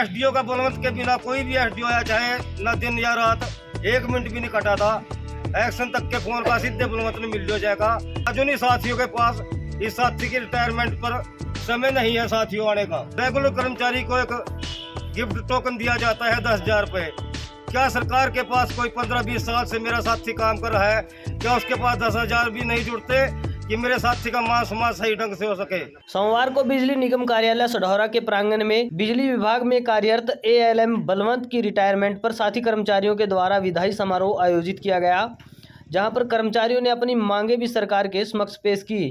SDO का बलवंत के बिना कोई भी एसडीओ आया, चाहे न दिन या रात, 1 मिनट भी नहीं कटा था। एक्शन तक के फोन का सीधे बलवंत ने मिल जाएगा। आज उन्हीं साथियों के पास इस साथी के रिटायरमेंट पर समय नहीं है साथियों आने का। रेगुलर कर्मचारी को एक गिफ्ट टोकन दिया जाता है 10,000 रुपए। क्या सरकार के पास कोई 15-20 साल से मेरा साथी काम कर रहा है, क्या उसके पास 10,000 भी नहीं जुड़ते कि मेरे साथी का मान सम्मान सही ढंग से हो सके। सोमवार को बिजली निगम कार्यालय सढौरा के प्रांगण में बिजली विभाग में कार्यरत एएलएम बलवंत की रिटायरमेंट पर साथी कर्मचारियों के द्वारा विदाई समारोह आयोजित किया गया, जहां पर कर्मचारियों ने अपनी मांगे भी सरकार के समक्ष पेश की।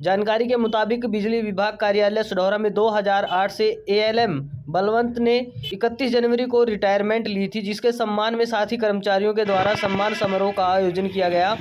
जानकारी के मुताबिक बिजली विभाग कार्यालय सढौरा में 2008 से एएलएम बलवंत ने 31 जनवरी को रिटायरमेंट ली थी, जिसके सम्मान में साथी कर्मचारियों के द्वारा सम्मान समारोह का आयोजन किया गया।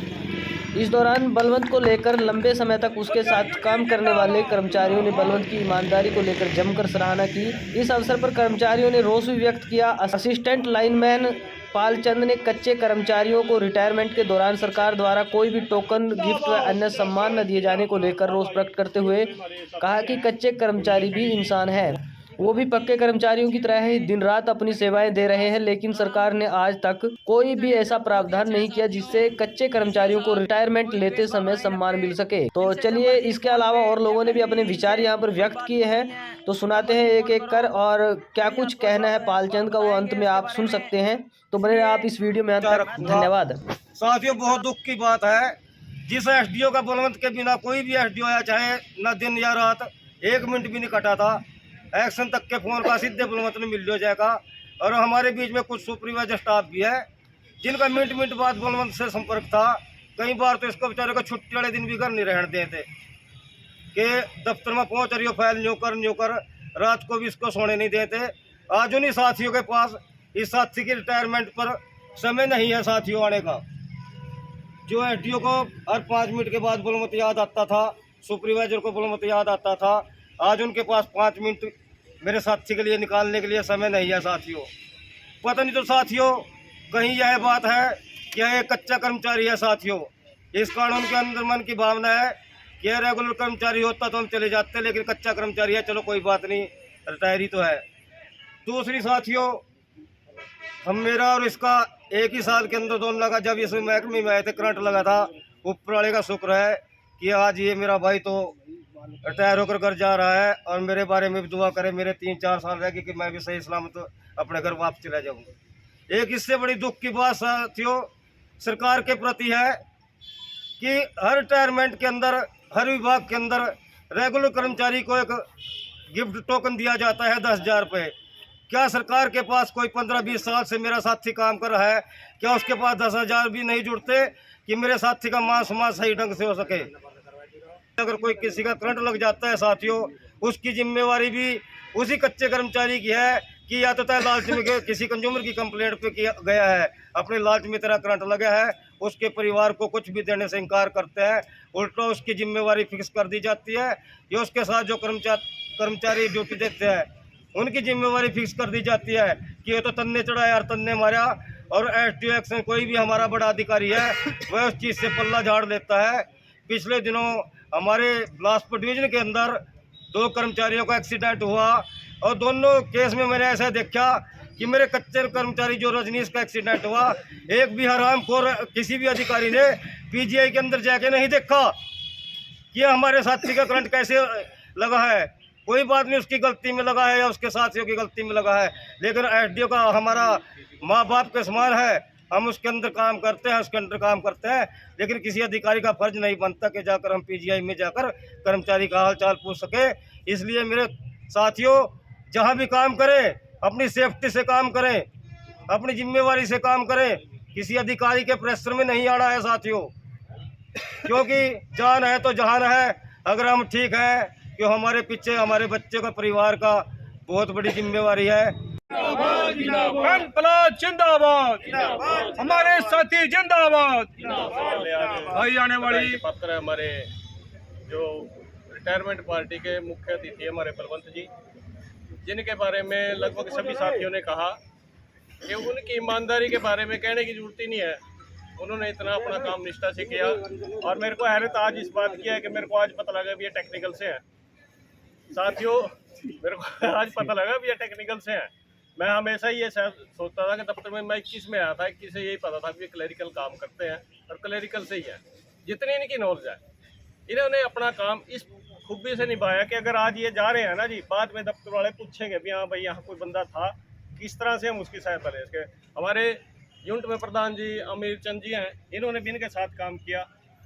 इस दौरान बलवंत को लेकर लंबे समय तक उसके साथ काम करने वाले कर्मचारियों ने बलवंत की ईमानदारी को लेकर जमकर सराहना की। इस अवसर पर कर्मचारियों ने रोष भी व्यक्त किया। असिस्टेंट लाइनमैन पालचंद ने कच्चे कर्मचारियों को रिटायरमेंट के दौरान सरकार द्वारा कोई भी टोकन, गिफ्ट व अन्य सम्मान न दिए जाने को लेकर रोष प्रकट करते हुए कहा कि कच्चे कर्मचारी भी इंसान है, वो भी पक्के कर्मचारियों की तरह ही दिन रात अपनी सेवाएं दे रहे हैं, लेकिन सरकार ने आज तक कोई भी ऐसा प्रावधान नहीं किया जिससे कच्चे कर्मचारियों को रिटायरमेंट लेते समय सम्मान मिल सके। तो चलिए, इसके अलावा और लोगों ने भी अपने विचार यहाँ पर व्यक्त किए हैं, तो सुनाते हैं एक एक कर, और क्या कुछ कहना है पालचंद का वो अंत में आप सुन सकते हैं। तो बने रहे आप इस वीडियो में अंत तक। धन्यवाद। साथियों, बहुत दुख की बात है, जिस एसडीओ का बलवंत के बिना कोई भी एसडीओ आया, चाहे न दिन या रात, 1 मिनट भी नहीं कटा था। एक्शन तक के फोन का सीधे बलवंत ने मिल जाएगा। और हमारे बीच में कुछ सुपरवाइजर स्टाफ भी है जिनका मिनट बाद बलवंत से संपर्क था। कई बार तो इसको बेचारे को छुट्टी वाले दिन भी घर नहीं रहने देते कि दफ्तर में पहुंच रही हो, फाइल न्यू कर, रात को भी इसको सोने नहीं देते। आज उन्हीं साथियों के पास इस साथी की रिटायरमेंट पर समय नहीं है साथियों आने का। जो एसडीओ को हर 5 मिनट के बाद बलवंत याद आता था, सुपरवाइजर को बलवंत याद आता था, आज उनके पास 5 मिनट मेरे साथी के लिए निकालने के लिए समय नहीं है साथियों। पता नहीं तो साथियों, कहीं यह बात है कि यह एक कच्चा कर्मचारी है साथियों। इस कानून के अंदर मन की भावना है कि यह रेगुलर कर्मचारी होता तो हम चले जाते, लेकिन कच्चा कर्मचारी है, चलो कोई बात नहीं, रिटायरी तो है। दूसरी साथियों, हम मेरा और इसका एक ही साल के अंदर दोनों लगा। जब इस महकमे में आए थे, करंट लगा था, ऊपर वाले का शुक्र है कि आज ये मेरा भाई तो रिटायर होकर घर जा रहा है, और मेरे बारे में भी दुआ करे, मेरे 3-4 साल रह गए कि मैं भी सही सलामत अपने घर वापस चला जाऊँ। एक इससे बड़ी दुख की बात साथियों सरकार के प्रति है कि हर रिटायरमेंट के अंदर, हर विभाग के अंदर रेगुलर कर्मचारी को एक गिफ्ट टोकन दिया जाता है 10,000 रुपये। क्या सरकार के पास कोई 15-20 साल से मेरा साथी काम कर रहा है, क्या उसके पास 10,000 भी नहीं जुड़ते कि मेरे साथी का मान सम्मान सही ढंग से हो सके। अगर कोई किसी का करंट लग जाता है साथियों, उसकी जिम्मेवारी भी उसी कच्चे कर्मचारी की है कि या तो तय लालच में किसी कंज्यूमर की कंप्लेंट पे किया गया है, अपने लालच में तेरा करंट लगा है, उसके परिवार को कुछ भी देने से इनकार करते हैं, उल्टा उसकी जिम्मेवारी फिक्स कर दी जाती है। ये उसके साथ जो कर्मचारी ड्यूटी देते हैं उनकी जिम्मेवारी फिक्स कर दी जाती है कि ये तो तन्ने चढ़ा यार, तन्ने मारा। और एसडीओ एक्शन कोई भी हमारा बड़ा अधिकारी है वह उस चीज़ से पल्ला झाड़ लेता है। पिछले दिनों हमारे बिलासपुर डिवीजन के अंदर 2 कर्मचारियों का एक्सीडेंट हुआ, और दोनों केस में मैंने ऐसा देखा कि मेरे कच्चे कर्मचारी जो रजनीश का एक्सीडेंट हुआ, एक भी हरामखोर किसी भी अधिकारी ने पीजीआई के अंदर जाके नहीं देखा कि हमारे साथी का करंट कैसे लगा है। कोई बात नहीं, उसकी गलती में लगा है या उसके साथियों की गलती में लगा है, लेकिन एसडीओ का हमारा माँ बाप के समान है, हम उसके अंदर काम करते हैं, लेकिन किसी अधिकारी का फर्ज नहीं बनता कि जाकर हम पीजीआई में जाकर कर्मचारी का हाल चाल पूछ सके। इसलिए मेरे साथियों, जहां भी काम करें अपनी सेफ्टी से काम करें, अपनी जिम्मेवारी से काम करें, किसी अधिकारी के प्रेशर में नहीं आना है साथियों, क्योंकि जान है तो जहान है। अगर हम ठीक हैं कि हमारे पीछे हमारे बच्चे का, परिवार का बहुत बड़ी जिम्मेवारी है। जिंदाबाद, हमारे साथी जिंदाबाद। भाई आने वाली पत्र है हमारे जो रिटायरमेंट पार्टी के मुख्य अतिथि हमारे बलवंत जी, जिनके बारे में लगभग सभी साथियों ने कहा कि उनकी ईमानदारी के बारे में कहने की जरूरत ही नहीं है। उन्होंने इतना अपना काम निष्ठा से किया, और मेरे को हैरत आज इस बात की है कि मेरे को आज पता लगा भी ये टेक्निकल से है। साथियों, मेरे को आज पता लगा भी ये टेक्निकल से हैं। मैं हमेशा ये सोचता था कि दफ्तर में मैं 21 में आया था, 21 से यही पता था कि ये क्लरिकल काम करते हैं और क्लरिकल से ही है। जितनी इनकी नॉलेज है, इन्होंने अपना काम इस खूबी से निभाया कि अगर आज ये जा रहे हैं ना जी, बाद में दफ्तर वाले पूछेंगे भी हाँ भाई यहाँ कोई बंदा था, किस तरह से हम उसकी सहायता लें। इसके हमारे यूनिट में प्रधान जी अमीर चंद जी हैं, इन्होंने भी इनके साथ काम किया,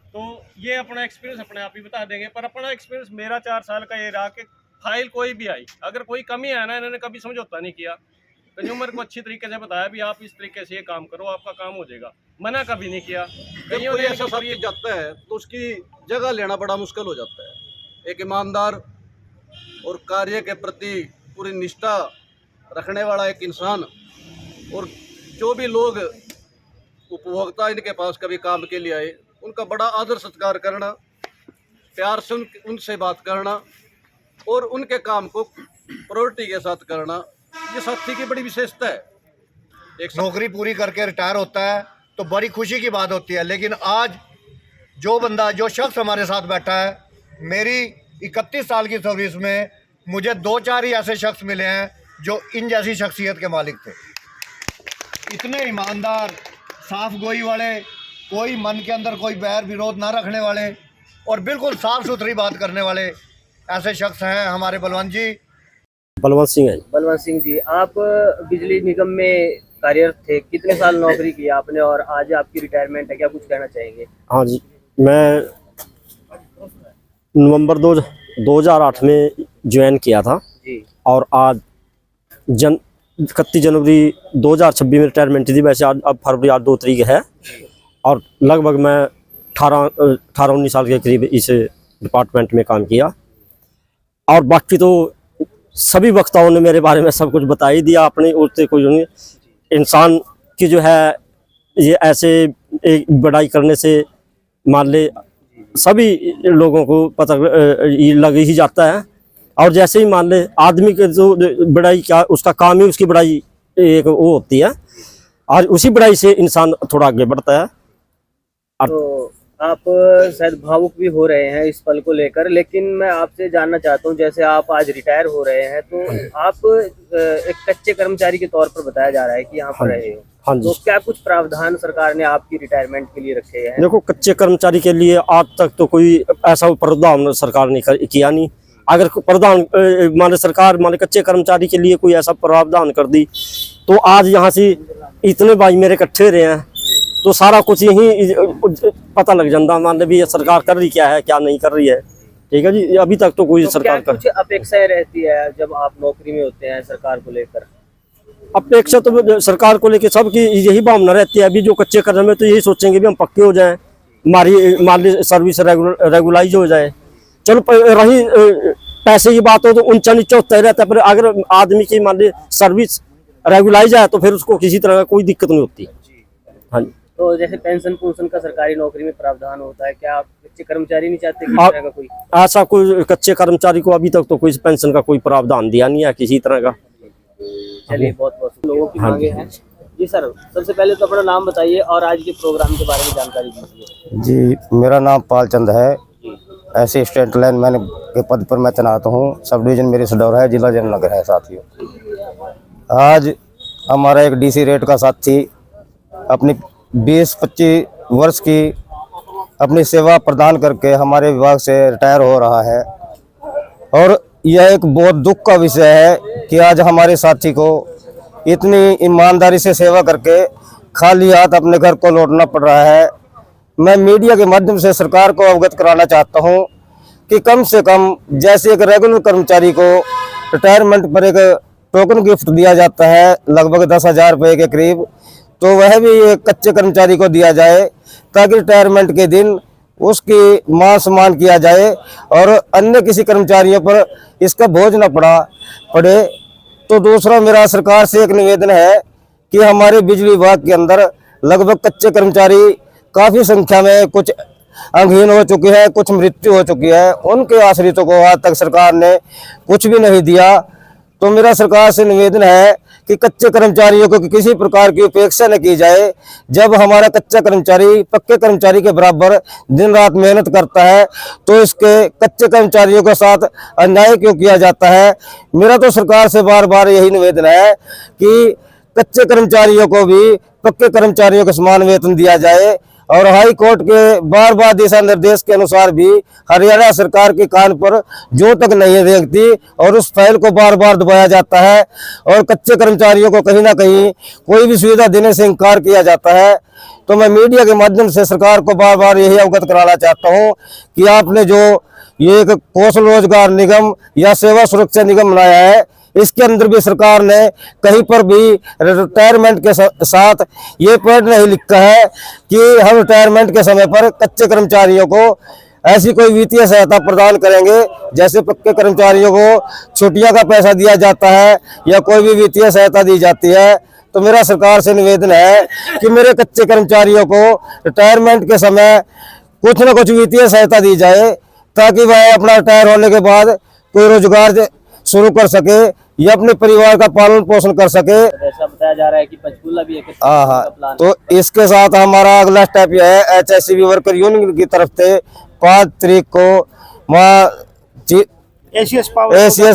तो ये अपना एक्सपीरियंस अपने आप ही बता देंगे। पर अपना एक्सपीरियंस मेरा 4 साल का ये रहा कि फाइल कोई भी आई, अगर कोई कमी है ना, इन्होंने कभी समझौता नहीं किया। कंज्यूमर को अच्छी तरीके से बताया भी आप इस तरीके से ये काम करो, आपका काम हो जाएगा, मना कभी नहीं किया। जब कोई ऐसा साथी जाता है तो उसकी जगह लेना बड़ा मुश्किल हो जाता है। एक ईमानदार और कार्य के प्रति पूरी निष्ठा रखने वाला एक इंसान, और जो भी लोग उपभोक्ता इनके पास कभी काम के लिए आए, उनका बड़ा आदर सत्कार करना, प्यार से उनसे बात करना और उनके काम को प्रायोरिटी के साथ करना, ये साथी की बड़ी विशेषता है। एक नौकरी पूरी करके रिटायर होता है तो बड़ी खुशी की बात होती है, लेकिन आज जो शख्स हमारे साथ बैठा है, मेरी 31 साल की सर्विस में मुझे 2-4 ही ऐसे शख्स मिले हैं जो इन जैसी शख्सियत के मालिक थे। इतने ईमानदार, साफ गोई वाले, कोई मन के अंदर कोई बैर विरोध ना रखने वाले और बिल्कुल साफ सुथरी बात करने वाले ऐसे शख्स हैं हमारे बलवंत जी। बलवंत सिंह है। बलवंत सिंह जी, आप बिजली निगम में कार्यरत थे, कितने साल नौकरी की आपने और आज आपकी रिटायरमेंट है, क्या कुछ कहना चाहेंगे? हाँ जी, मैं नवंबर 2008 में ज्वाइन किया था जी, और आज 31 जनवरी 2026 में रिटायरमेंट थी। वैसे आज अब फरवरी 2 तारीख है और लगभग मैं 18-19 साल के करीब इस डिपार्टमेंट में काम किया। और बाकी तो सभी वक्ताओं ने मेरे बारे में सब कुछ बता ही दिया। अपने उससे कोई इंसान की जो है ये ऐसे एक बड़ाई करने से मान ले सभी लोगों को पता लग ही जाता है। और जैसे ही मान ले आदमी के जो बड़ाई क्या, उसका काम ही उसकी बड़ाई एक वो होती है, और उसी बड़ाई से इंसान थोड़ा आगे बढ़ता है। तो आप शायद भावुक भी हो रहे हैं इस पल को लेकर, लेकिन मैं आपसे जानना चाहता हूं, जैसे आप आज रिटायर हो रहे हैं तो आप एक कच्चे कर्मचारी के तौर पर बताया जा रहा है कि यहाँ पर रहे हो। हाँ जी। तो क्या कुछ प्रावधान सरकार ने आपकी रिटायरमेंट के लिए रखे हैं? देखो, कच्चे कर्मचारी के लिए आज तक तो कोई ऐसा प्रावधान सरकार ने किया नहीं। अगर प्रावधान मान सरकार मान कच्चे कर्मचारी के लिए कोई ऐसा प्रावधान कर दी तो आज यहाँ से इतने भाई मेरे इकट्ठे रहे हैं तो सारा कुछ यही पता लग जाता मान ली सरकार कर रही क्या है, क्या नहीं कर रही है। ठीक है जी, अभी तक तो कोई तो सरकार क्या कुछ अपेक्षाएं रहती है जब आप नौकरी में होते हैं सरकार को लेकर? अपेक्षा तो सरकार को लेकर सबकी यही भावना रहती है। अभी जो कच्चे कर रहे हैं तो यही सोचेंगे भी हम पक्के हो जाएं, हमारी सर्विस रेगुलाइज हो जाए। चलो रही पैसे की बात हो तो ऊंचा नीचा होता ही रहता है, पर अगर आदमी की मान ली सर्विस रेगुलाइज है तो फिर उसको किसी तरह का कोई दिक्कत नहीं होती। हाँ जी। तो जैसे पेंशन का सरकारी नौकरी में प्रावधान होता है, क्या आप कच्चे कर्मचारी नहीं चाहते किसी तरह का कोई? ऐसा कोई कच्चे कर्मचारी को अभी तक तो कोई पेंशन का कोई प्रावधान दिया नहीं है किसी तरह का। चलिए, बहुत बहुत लोगों की मांगे हैं। जी सर, सबसे पहले तो अपना नाम बताइए और आज के प्रोग्राम के बारे में जानकारी दीजिए। जी, मेरा नाम पाल चंद है। असिस्टेंट लाइन मैन के पद पर मैं तैनात हूँ। सब डिवीजन मेरी सडौरा है, जिला जयनगर है। साथियों, आज हमारा एक डीसी रेट का साथी अपनी 20-25 वर्ष की अपनी सेवा प्रदान करके हमारे विभाग से रिटायर हो रहा है, और यह एक बहुत दुख का विषय है कि आज हमारे साथी को इतनी ईमानदारी से सेवा करके खाली हाथ अपने घर को लौटना पड़ रहा है। मैं मीडिया के माध्यम से सरकार को अवगत कराना चाहता हूं कि कम से कम जैसे एक रेगुलर कर्मचारी को रिटायरमेंट पर एक टोकन गिफ्ट दिया जाता है लगभग 10,000 रुपये के करीब, तो वह भी एक कच्चे कर्मचारी को दिया जाए ताकि रिटायरमेंट के दिन उसकी मान सम्मान किया जाए और अन्य किसी कर्मचारियों पर इसका बोझ न पड़े। तो दूसरा मेरा सरकार से एक निवेदन है कि हमारे बिजली विभाग के अंदर लगभग कच्चे कर्मचारी काफ़ी संख्या में कुछ अंगहीन हो चुके हैं, कुछ मृत्यु हो चुकी है, उनके आश्रितों को आज तक सरकार ने कुछ भी नहीं दिया। तो मेरा सरकार से निवेदन है कि कच्चे कर्मचारियों को किसी प्रकार की उपेक्षा न की जाए। जब हमारा कच्चा कर्मचारी पक्के कर्मचारी के बराबर दिन रात मेहनत करता है तो इसके कच्चे कर्मचारियों के साथ अन्याय क्यों किया जाता है। मेरा तो सरकार से बार बार यही निवेदन है कि कच्चे कर्मचारियों को भी पक्के कर्मचारियों के समान वेतन दिया जाए। और हाई कोर्ट के बार बार दिशा निर्देश के अनुसार भी हरियाणा सरकार के कान पर जो तक नहीं रेंगती और उस फाइल को बार बार दबाया जाता है और कच्चे कर्मचारियों को कहीं ना कहीं कोई भी सुविधा देने से इनकार किया जाता है। तो मैं मीडिया के माध्यम से सरकार को बार बार यही अवगत कराना चाहता हूँ कि आपने जो ये एक कौशल रोजगार निगम या सेवा सुरक्षा निगम बनाया है, इसके अंदर भी सरकार ने कहीं पर भी रिटायरमेंट के साथ ये पॉइंट नहीं लिखा है कि हम रिटायरमेंट के समय पर कच्चे कर्मचारियों को ऐसी कोई वित्तीय सहायता प्रदान करेंगे जैसे पक्के कर्मचारियों को छुट्टियां का पैसा दिया जाता है या कोई भी वित्तीय सहायता दी जाती है। तो मेरा सरकार से निवेदन है कि मेरे कच्चे कर्मचारियों को रिटायरमेंट के समय कुछ न कुछ वित्तीय सहायता दी जाए ताकि वह अपना रिटायर होने के बाद कोई रोजगार शुरू कर सके या अपने परिवार का पालन पोषण कर सके। ऐसा बताया जा रहा है कि पंचकूला भी एक हाँ, तो इसके साथ हमारा अगला स्टेप यह है HSCB वर्कर यूनियन की तरफ से 5 तारीख को वहाँ ACS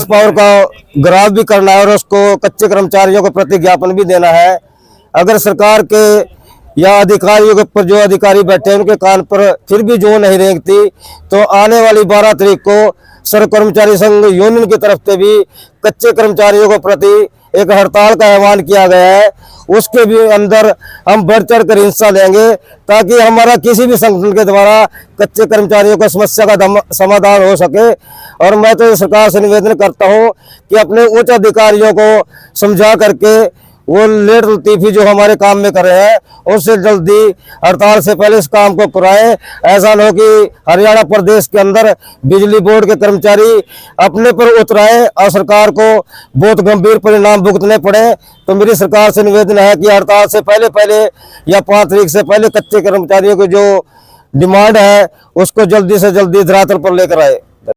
पावर का ग्राफ भी करना है और उसको कच्चे कर्मचारियों को प्रति ज्ञापन भी देना है। अगर सरकार के या अधिकारियों के ऊपर जो अधिकारी बैठे हैं उनके कान पर फिर भी जो नहीं रेंगती तो आने वाली 12 तारीख को सर्व कर्मचारी संघ यूनियन की तरफ से भी कच्चे कर्मचारियों को प्रति एक हड़ताल का आह्वान किया गया है। उसके भी अंदर हम बढ़ चढ़ कर हिस्सा लेंगे ताकि हमारा किसी भी संगठन के द्वारा कच्चे कर्मचारियों को समस्या का समाधान हो सके। और मैं तो सरकार से निवेदन करता हूं कि अपने उच्च अधिकारियों को समझा करके वो लेट लतीफी जो हमारे काम में कर रहे हैं उससे जल्दी हड़ताल से पहले इस काम को कराएं। ऐसा न हो कि हरियाणा प्रदेश के अंदर बिजली बोर्ड के कर्मचारी अपने पर उतराए और सरकार को बहुत गंभीर परिणाम भुगतने पड़े। तो मेरी सरकार से निवेदन है कि हड़ताल से पहले या 5 तारीख से पहले कच्चे कर्मचारियों की जो डिमांड है उसको जल्दी से जल्दी धरातल पर लेकर आए।